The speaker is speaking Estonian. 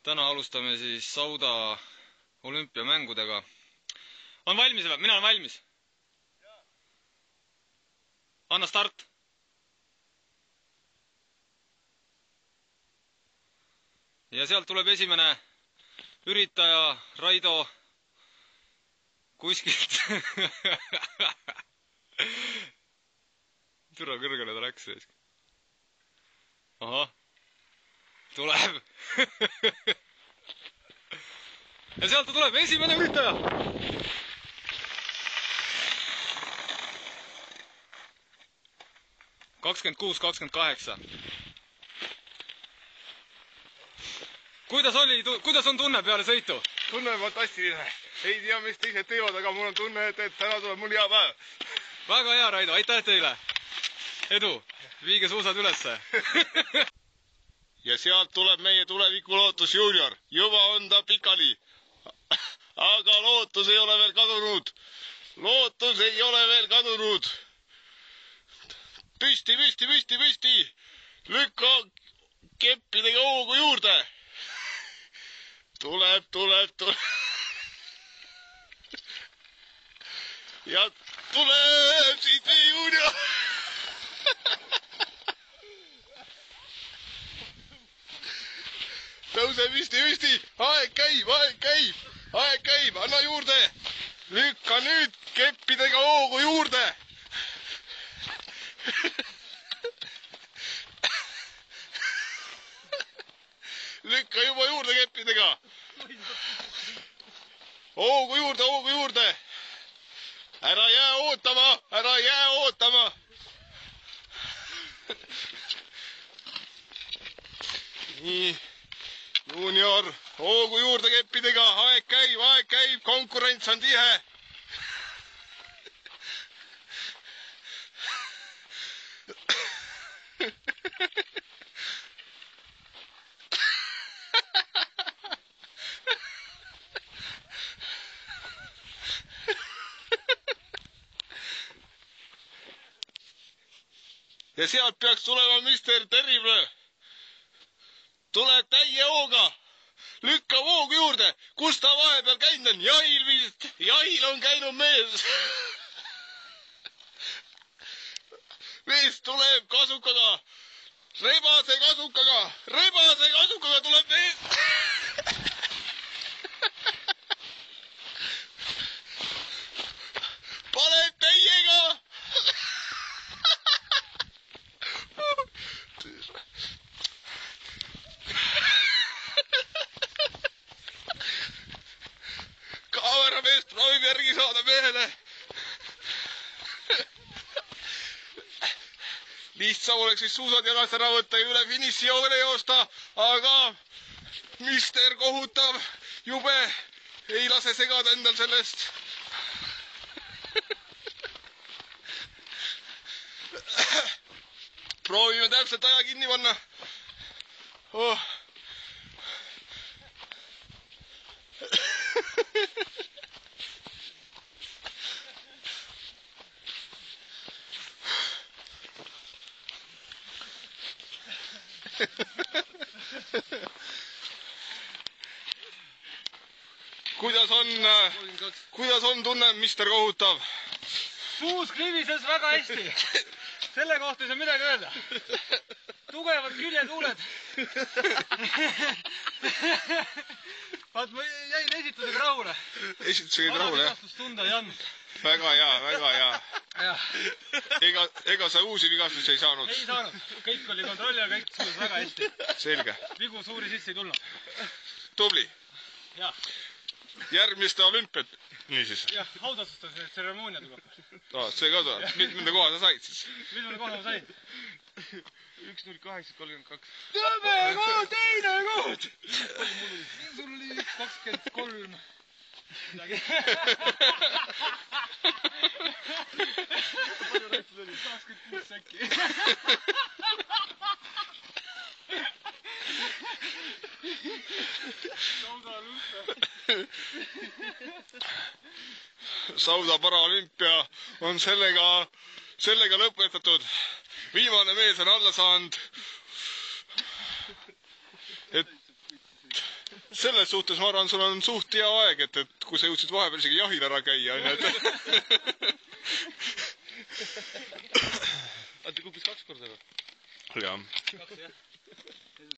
Täna alustame siis Sauda olümpiamängudega. On valmis või? Mina olen valmis. Anna start. Ja sealt tuleb esimene üritaja Raido kuskilt. Türa kõrgele ta läks. Ahah. Tuleb. Ja sealt ta tuleb esimene üritaja. Kakskümmend 28. Kuidas on tunne peale sõitu? Tunne on fantastiline. Ei tea, mis teised teevad, aga mul on tunne, et täna tuleb mul hea päev. Väga hea, Raido. Aitäh teile. Edu. Viige suusad ülesse. Ja sealt tuleb meie tulevikulootus Junior. Juba on ta pikali. Aga lootus ei ole veel kadunud. Lootus ei ole veel kadunud. Püsti. Lükka keppidega hoogu juurde. Tuleb. Ja tuleb siit Junior. Tõuse püsti. Aeg käib. Anna juurde. Lükka nüüd keppidega hoogu juurde. Lükka juba juurde keppidega. Hoogu juurde. Ära jää ootama. Nii. Junior, hoogu juurde keppidega, aeg käib, konkurents on tihe. Ja sealt peaks tulema Mr. Terrible. Tuleb täie hooga. Lükkab hoogu juurde. Kus ta vahepeal käinud on? Jahil vist. Jahil on käinud mees. Mees tuleb kasukaga. Rebase kasukaga tuleb mees. Paneb täiega. Kaameramees proovib järgi saada mehele. Lihtsam oleks siis suusad jalast ära võtta ja üle finišijoone joosta, aga mister kohutav, jube, ei lase segada endal sellest. Proovime täpselt aja kinni panna. Kuidas on tunne, mister kohutav? Suus krivises väga hästi. Selle kohta ei saa midagi öelda. Tugevad küljetuuled. Vaat ma jäin esitusega rahule. Esitusega rahule, jah? Tunda ei andnud. Väga hea. Ega sa uusi vigastusi ei saanud? Ei saanud. Kõik oli kontrolli, aga kõik suus väga hästi. Selge. Vigu suuri sisse ei tulnud. Tubli. Jah. Järgmiste olümpiat. Nii siis. Jah, haudasustamise tseremoonia tuleb. See ka tuleb. Mitmenda koha sa said siis? Mitmenda koha ma sain? 1.08.32. Tõbe kood, teine kood! Sul oli 1.23. Midagi. Palju rääksid oli? 26 äkki. Sauda olümpia. Sauda paraolümpia on sellega lõpetatud. Viimane mees on alla saanud. Et selles suhtes ma arvan, sul on suht hea aeg, et kui sa jõudsid vahepeal isegi jahil ära käia, on ju, et... Ta kukkis 2 korda või? Jah. 2, jah.